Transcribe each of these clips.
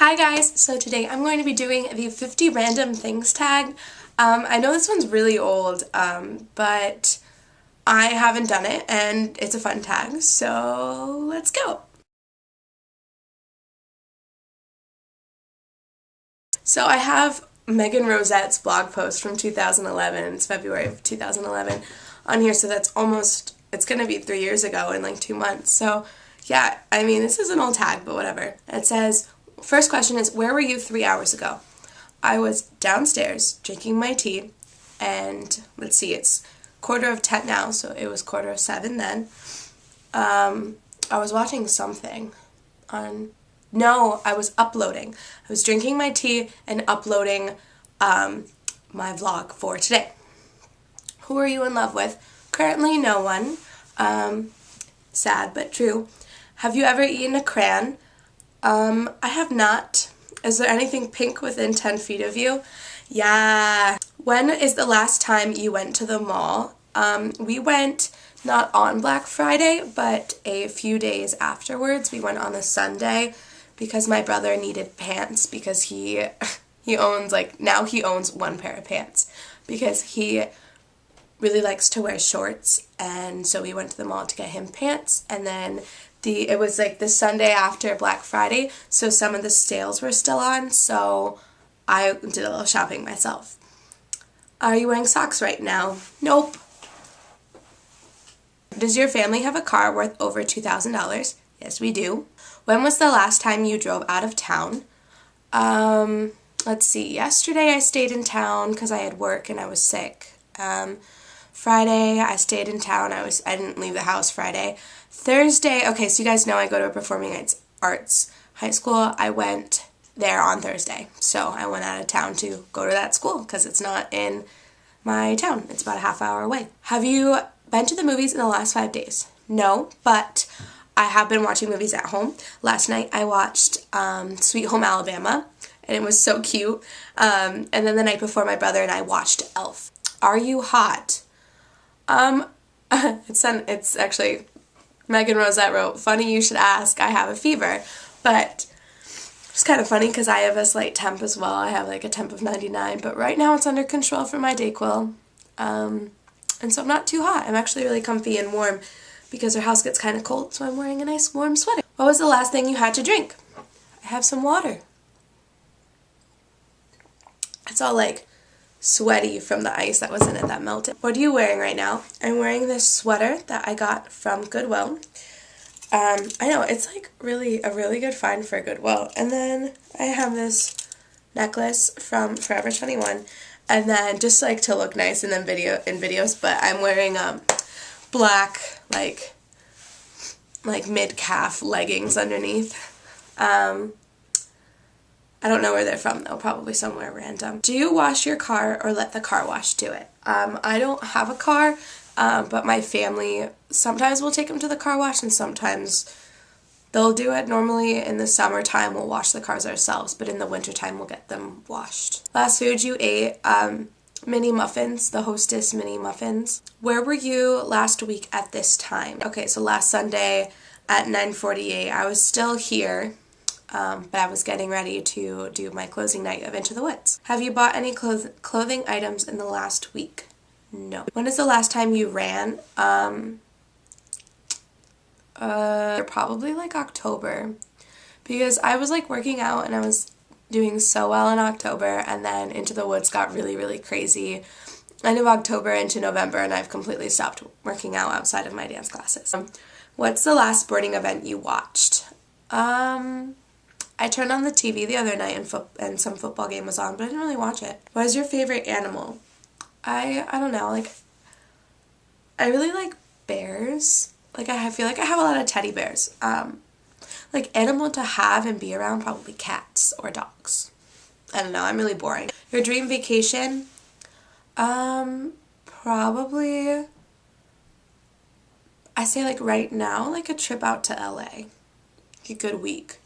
Hi guys, so today I'm going to be doing the 50 random things tag. I know this one's really old, but I haven't done it and it's a fun tag, so let's go. So I have Megan Rosette's blog post from 2011, it's February of 2011, on here, so that's almost, it's going to be 3 years ago in like 2 months. So yeah, I mean, this is an old tag, but whatever. It says, first question is, where were you 3 hours ago? I was downstairs drinking my tea, and let's see, it's 9:45 now, so it was 7:15 then. I was watching something on, no, I was uploading. I was drinking my tea and uploading my vlog for today. Who are you in love with? Currently no one. Sad but true. Have you ever eaten a crayon? I have not. Is there anything pink within 10 feet of you? Yeah. When is the last time you went to the mall? We went not on Black Friday, but a few days afterwards. We went on a Sunday because my brother needed pants because he owns, like, now he owns one pair of pants because he really likes to wear shorts, and so we went to the mall to get him pants, and then it was like the Sunday after Black Friday, so some of the sales were still on, so I did a little shopping myself. Are you wearing socks right now? Nope. Does your family have a car worth over $2,000? Yes, we do. When was the last time you drove out of town? Let's see. Yesterday I stayed in town because I had work and I was sick. Friday I stayed in town. I didn't leave the house Friday. Thursday, okay, so you guys know I go to a performing arts high school. I went there on Thursday. So I went out of town to go to that school because it's not in my town. It's about a half hour away. Have you been to the movies in the last 5 days? No, but I have been watching movies at home. Last night I watched Sweet Home Alabama, and it was so cute. And then the night before, my brother and I watched Elf. Are you hot? It's actually, Megan Rosette wrote, funny you should ask, I have a fever. But it's kind of funny because I have a slight temp as well. I have like a temp of 99, but right now it's under control for my Dayquil. And so I'm not too hot. I'm actually really comfy and warm because our house gets kind of cold, so I'm wearing a nice warm sweater. What was the last thing you had to drink? I have some water. It's all like sweaty from the ice that was in it that melted. What are you wearing right now? I'm wearing this sweater that I got from Goodwill. I know, it's like really a really good find for Goodwill. And then I have this necklace from Forever 21. And then just like to look nice in videos, but I'm wearing black like mid-calf leggings underneath. I don't know where they're from though, probably somewhere random. Do you wash your car or let the car wash do it? I don't have a car, but my family sometimes will take them to the car wash and sometimes they'll do it. Normally in the summertime we'll wash the cars ourselves, but in the wintertime we'll get them washed. Last food you ate, mini muffins, the Hostess mini muffins. Where were you last week at this time? Okay, so last Sunday at 9:48, I was still here. But I was getting ready to do my closing night of Into the Woods. Have you bought any clothing items in the last week? No. When is the last time you ran? Probably like October, because I was like working out and I was doing so well in October, and then Into the Woods got really, really crazy end of October into November, and I've completely stopped working out outside of my dance classes. What's the last sporting event you watched? I turned on the TV the other night and some football game was on, but I didn't really watch it. What is your favorite animal? I don't know, like, I really like bears. Like, I feel like I have a lot of teddy bears. Like, animal to have and be around, probably cats or dogs. I don't know, I'm really boring. Your dream vacation? Probably, I say like right now, like a trip out to LA. Like a good week.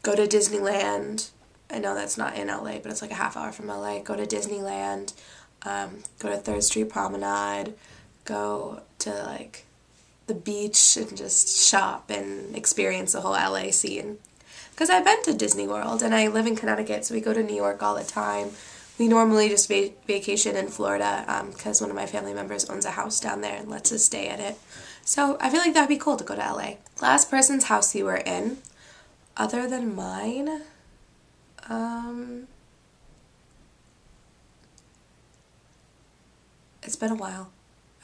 Go to Disneyland. I know that's not in LA, but it's like a half hour from LA. Go to Disneyland. Go to 3rd Street Promenade. Go to like the beach and just shop and experience the whole LA scene. because I've been to Disney World and I live in Connecticut, so we go to New York all the time. We normally just vacation in Florida because one of my family members owns a house down there and lets us stay at it. So I feel like that'd be cool to go to LA. Last person's house you were in, other than mine, it's been a while.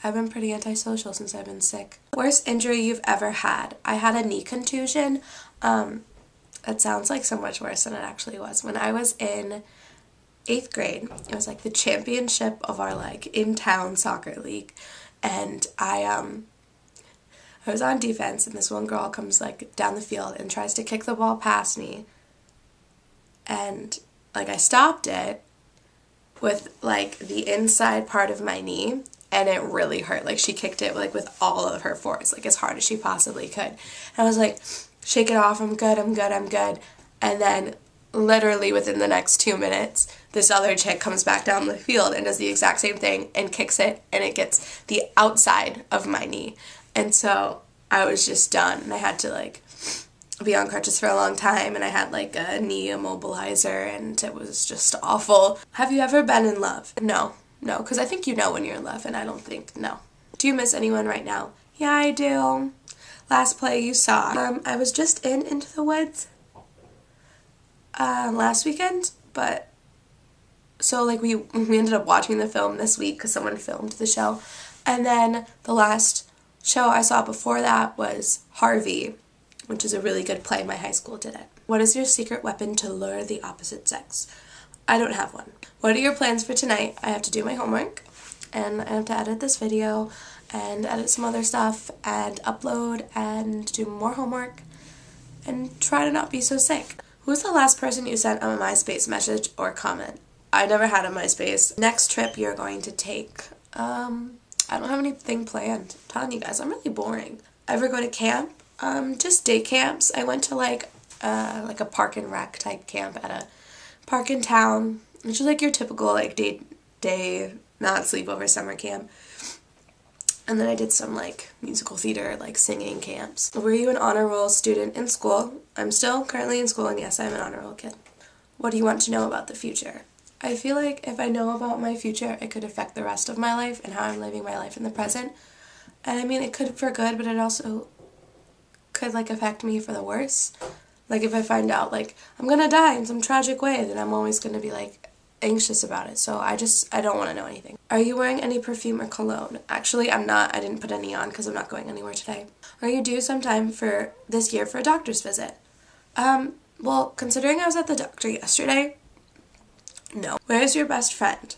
I've been pretty antisocial since I've been sick. Worst injury you've ever had? I had a knee contusion. It sounds like so much worse than it actually was. When I was in 8th grade, it was like the championship of our like in-town soccer league, and I was on defense, and this one girl comes like down the field and tries to kick the ball past me, and like I stopped it with like the inside part of my knee, and it really hurt. Like she kicked it like with all of her force, like as hard as she possibly could. And I was like, shake it off, I'm good, I'm good, I'm good. And then literally within the next 2 minutes, this other chick comes back down the field and does the exact same thing and kicks it, and it gets the outside of my knee. And so I was just done, and I had to like be on crutches for a long time, and I had like a knee immobilizer, and it was just awful. Have you ever been in love? No, because I think you know when you're in love, and I don't think, no. Do you miss anyone right now? Yeah, I do. Last play you saw? I was just in Into the Woods last weekend, but so like we ended up watching the film this week because someone filmed the show, and then the last show I saw before that was Harvey, which is a really good play. My high school did it. What is your secret weapon to lure the opposite sex? I don't have one. What are your plans for tonight? I have to do my homework, and I have to edit this video and edit some other stuff and upload and do more homework and try to not be so sick. Who's the last person you sent a MySpace message or comment? I never had a MySpace. Next trip you're going to take? I don't have anything planned. I'm telling you guys, I'm really boring. Ever go to camp? Just day camps. I went to like a park and rec type camp at a park in town, which is like your typical like day not sleepover summer camp. And then I did some like musical theater, like singing camps. Were you an honor roll student in school? I'm still currently in school, and yes, I'm an honor roll kid. What do you want to know about the future? I feel like if I know about my future, it could affect the rest of my life and how I'm living my life in the present. And I mean, it could for good, but it also could like affect me for the worse. Like if I find out like I'm gonna die in some tragic way, then I'm always gonna be like anxious about it. So I don't want to know anything. Are you wearing any perfume or cologne? Actually, I'm not. I didn't put any on because I'm not going anywhere today. Are you due sometime for this year for a doctor's visit? Well, considering I was at the doctor yesterday, no. Where's your best friend?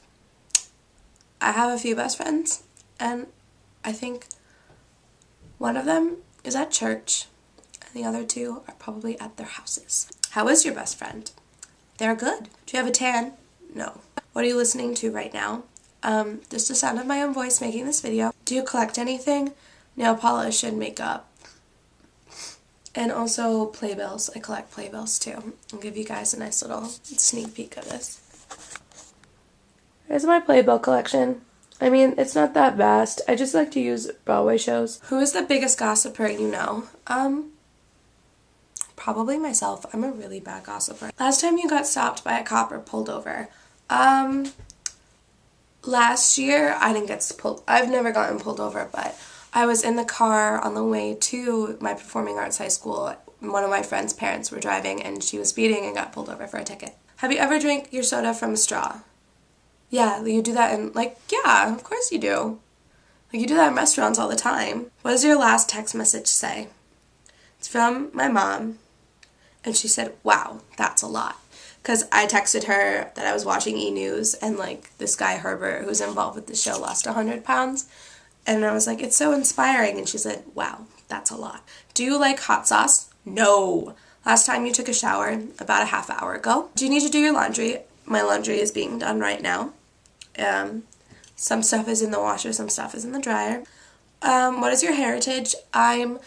I have a few best friends, and I think one of them is at church, and the other two are probably at their houses. How is your best friend? They're good. Do you have a tan? No. What are you listening to right now? Just the sound of my own voice making this video. Do you collect anything? Nail polish and makeup. And also playbills. I collect playbills too. I'll give you guys a nice little sneak peek of this. Here's my playbill collection. I mean, it's not that vast. I just like to use Broadway shows. Who is the biggest gossiper you know? Probably myself. I'm a really bad gossiper. Last time you got stopped by a cop or pulled over? Last year I didn't get pulled. I've never gotten pulled over, but I was in the car on the way to my performing arts high school. One of my friend's parents were driving, and she was speeding and got pulled over for a ticket. Have you ever drank your soda from a straw? Yeah, you do that in, like, yeah, of course you do. Like, you do that in restaurants all the time. What does your last text message say? It's from my mom, and she said, wow, that's a lot. Because I texted her that I was watching E! News, and, like, this guy, Herbert, who's involved with the show, lost 100 pounds. And I was like, it's so inspiring. And she said, wow, that's a lot. Do you like hot sauce? No. Last time you took a shower? About a half hour ago. Do you need to do your laundry? My laundry is being done right now. Some stuff is in the washer, some stuff is in the dryer. What is your heritage? I'm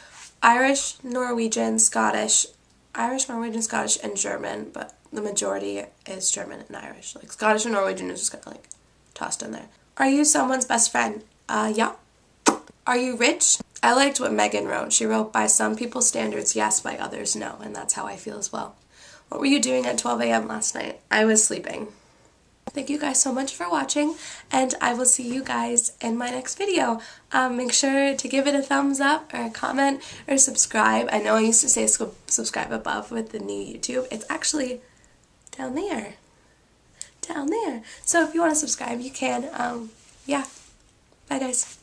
Irish, Norwegian, Scottish, and German, but the majority is German and Irish. Like, Scottish and Norwegian is just kind of like tossed in there. Are you someone's best friend? Yeah. Are you rich? I liked what Megan wrote. She wrote, by some people's standards, yes, by others, no. And that's how I feel as well. What were you doing at 12 a.m. last night? I was sleeping. Thank you guys so much for watching, and I will see you guys in my next video. Make sure to give it a thumbs up or a comment or subscribe. I know I used to say subscribe above with the new YouTube. It's actually down there. Down there. So if you want to subscribe, you can. Yeah. Bye, guys.